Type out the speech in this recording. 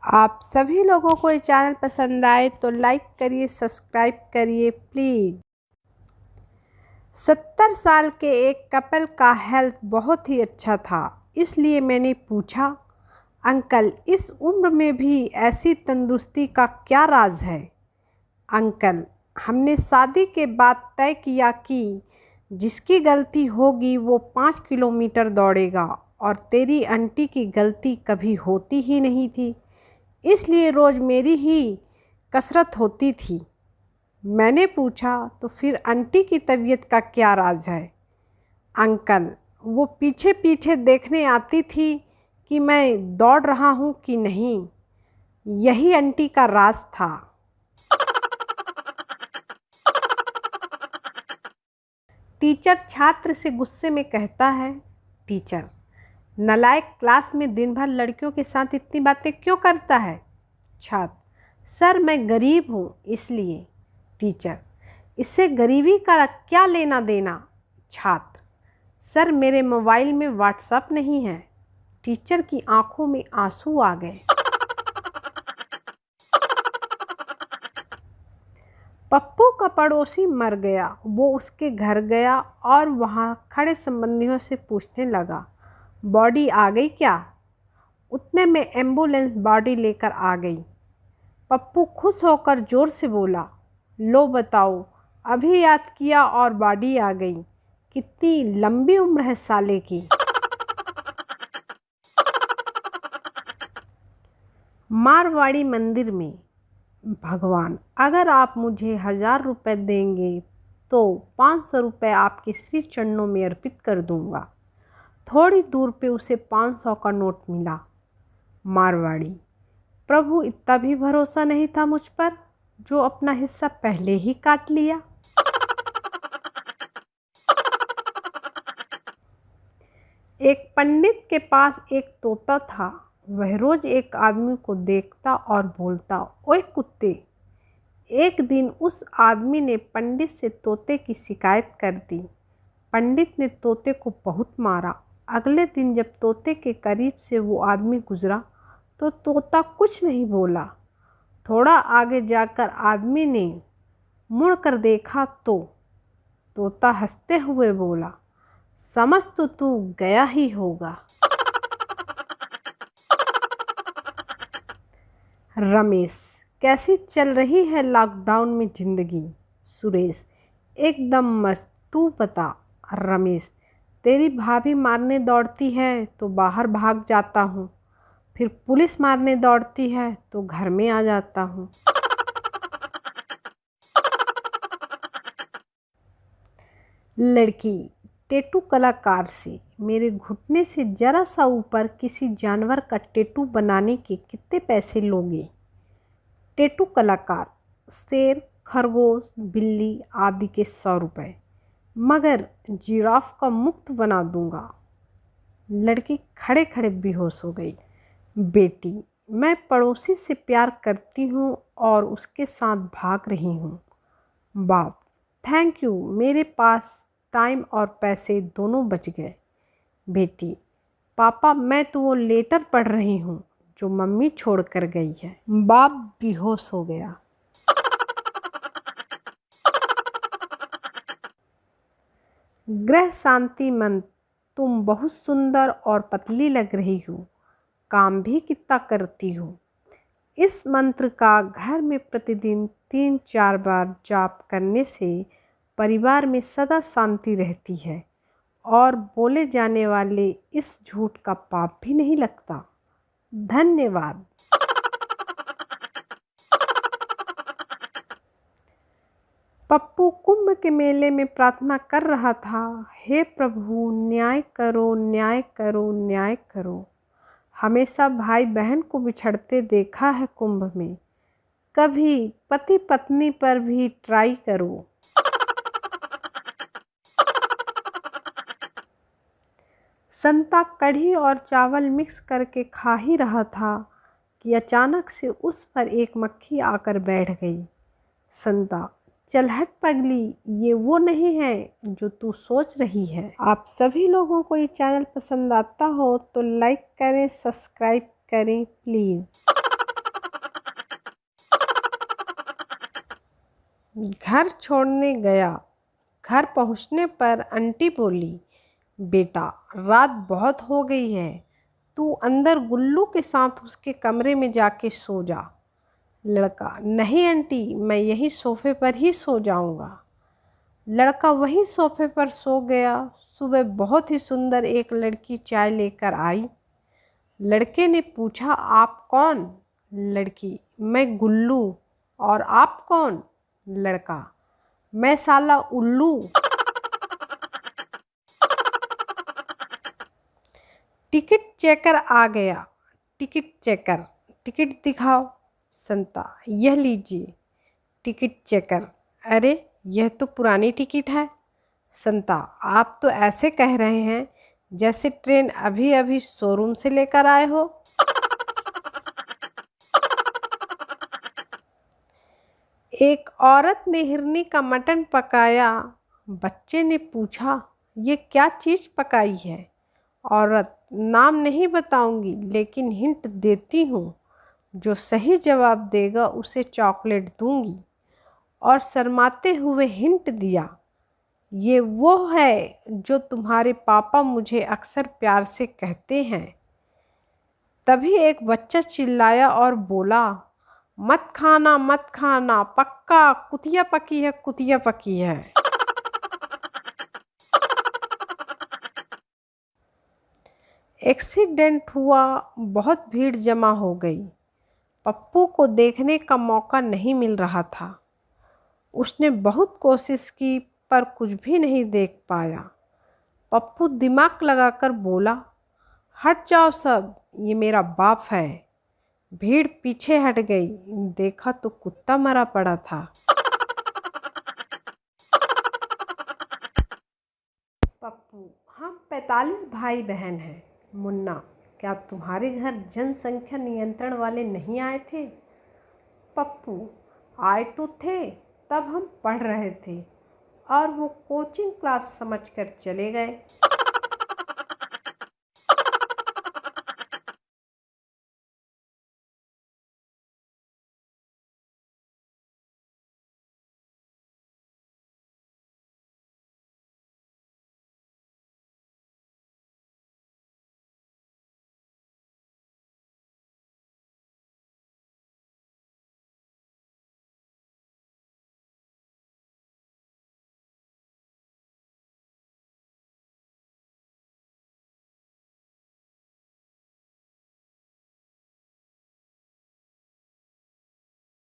आप सभी लोगों को ये चैनल पसंद आए तो लाइक करिए, सब्सक्राइब करिए प्लीज़। 70 साल के एक कपल का हेल्थ बहुत ही अच्छा था, इसलिए मैंने पूछा, अंकल इस उम्र में भी ऐसी तंदुरुस्ती का क्या राज है? अंकल, हमने शादी के बाद तय किया कि जिसकी गलती होगी वो 5 किलोमीटर दौड़ेगा और तेरी आंटी की गलती कभी होती ही नहीं थी, इसलिए रोज़ मेरी ही कसरत होती थी। मैंने पूछा, तो फिर आंटी की तबीयत का क्या राज है? अंकल, वो पीछे पीछे देखने आती थी कि मैं दौड़ रहा हूँ कि नहीं, यही आंटी का राज था। टीचर छात्र से गुस्से में कहता है, टीचर, नालायक क्लास में दिन भर लड़कियों के साथ इतनी बातें क्यों करता है? छात्र, सर मैं गरीब हूँ इसलिए। टीचर, इससे गरीबी का क्या लेना देना? छात्र, सर मेरे मोबाइल में व्हाट्सएप नहीं है। टीचर की आंखों में आंसू आ गए। पप्पू का पड़ोसी मर गया। वो उसके घर गया और वहाँ खड़े संबंधियों से पूछने लगा, बॉडी आ गई क्या? उतने में एम्बुलेंस बॉडी लेकर आ गई। पप्पू खुश होकर जोर से बोला, लो बताओ, अभी याद किया और बॉडी आ गई। कितनी लंबी उम्र है साले की। मारवाड़ी मंदिर में, भगवान अगर आप मुझे 1000 रुपये देंगे तो 500 रुपये आपके श्री चरणों में अर्पित कर दूंगा। थोड़ी दूर पे उसे 500 का नोट मिला। मारवाड़ी, प्रभु इतना भी भरोसा नहीं था मुझ पर, जो अपना हिस्सा पहले ही काट लिया। एक पंडित के पास एक तोता था। वह रोज एक आदमी को देखता और बोलता, ओए कुत्ते। एक दिन उस आदमी ने पंडित से तोते की शिकायत कर दी। पंडित ने तोते को बहुत मारा। अगले दिन जब तोते के करीब से वो आदमी गुजरा तो तोता कुछ नहीं बोला। थोड़ा आगे जाकर आदमी ने मुड़कर देखा तो तोता हंसते हुए बोला, समझ तो तू गया ही होगा। रमेश, कैसी चल रही है लॉकडाउन में ज़िंदगी? सुरेश, एकदम मस्त, तू बता। रमेश, तेरी भाभी मारने दौड़ती है तो बाहर भाग जाता हूँ, फिर पुलिस मारने दौड़ती है तो घर में आ जाता हूँ। लड़की, टैटू कलाकार से, मेरे घुटने से जरा सा ऊपर किसी जानवर का टैटू बनाने के कितने पैसे लोगे? टैटू कलाकार, शेर, खरगोश, बिल्ली आदि के 100 रुपये, मगर जिराफ का मुफ्त बना दूंगा। लड़की खड़े खड़े बेहोश हो गई। बेटी, मैं पड़ोसी से प्यार करती हूँ और उसके साथ भाग रही हूँ। बाप, थैंक यू, मेरे पास टाइम और पैसे दोनों बच गए। बेटी, पापा मैं तो वो लेटर पढ़ रही हूँ जो मम्मी छोड़ कर गई है। बाप बेहोश हो गया। ग्रह शांति मंत्र, तुम बहुत सुंदर और पतली लग रही हो, काम भी कितना करती हो। इस मंत्र का घर में प्रतिदिन 3-4 बार जाप करने से परिवार में सदा शांति रहती है और बोले जाने वाले इस झूठ का पाप भी नहीं लगता। धन्यवाद। पप्पू कुंभ के मेले में प्रार्थना कर रहा था, हे प्रभु न्याय करो, न्याय करो, न्याय करो। हमेशा भाई बहन को बिछड़ते देखा है कुंभ में, कभी पति पत्नी पर भी ट्राई करो। संता कढ़ी और चावल मिक्स करके खा ही रहा था कि अचानक से उस पर एक मक्खी आकर बैठ गई। संता, चल हट पगली, ये वो नहीं है जो तू सोच रही है। आप सभी लोगों को ये चैनल पसंद आता हो तो लाइक करें, सब्सक्राइब करें प्लीज़। घर छोड़ने गया। घर पहुंचने पर आंटी बोली, बेटा रात बहुत हो गई है, तू अंदर गुल्लू के साथ उसके कमरे में जाके सो जा। लड़का, नहीं आंटी, मैं यही सोफे पर ही सो जाऊंगा। लड़का वहीं सोफे पर सो गया। सुबह बहुत ही सुंदर एक लड़की चाय लेकर आई। लड़के ने पूछा, आप कौन? लड़की, मैं गुल्लू। और आप कौन? लड़का, मैं साला उल्लू। टिकट चेकर आ गया। टिकट चेकर, टिकट दिखाओ। संता, यह लीजिए। टिकट चेकर, अरे यह तो पुरानी टिकट है। संता, आप तो ऐसे कह रहे हैं जैसे ट्रेन अभी अभी शोरूम से लेकर आए हो। एक औरत ने हिरनी का मटन पकाया। बच्चे ने पूछा, ये क्या चीज़ पकाई है? औरत, नाम नहीं बताऊंगी लेकिन हिंट देती हूँ, जो सही जवाब देगा उसे चॉकलेट दूंगी। और शर्माते हुए हिंट दिया, ये वो है जो तुम्हारे पापा मुझे अक्सर प्यार से कहते हैं। तभी एक बच्चा चिल्लाया और बोला, मत खाना मत खाना, पक्का कुतिया पकी है, कुतिया पकी है। एक्सीडेंट हुआ, बहुत भीड़ जमा हो गई। पप्पू को देखने का मौका नहीं मिल रहा था। उसने बहुत कोशिश की पर कुछ भी नहीं देख पाया। पप्पू दिमाग लगाकर बोला, हट जाओ सब, ये मेरा बाप है। भीड़ पीछे हट गई। देखा तो कुत्ता मरा पड़ा था। पप्पू, हम 45 भाई बहन हैं। मुन्ना, क्या तुम्हारे घर जनसंख्या नियंत्रण वाले नहीं आए थे? पप्पू, आए तो थे, तब हम पढ़ रहे थे और वो कोचिंग क्लास समझकर चले गए।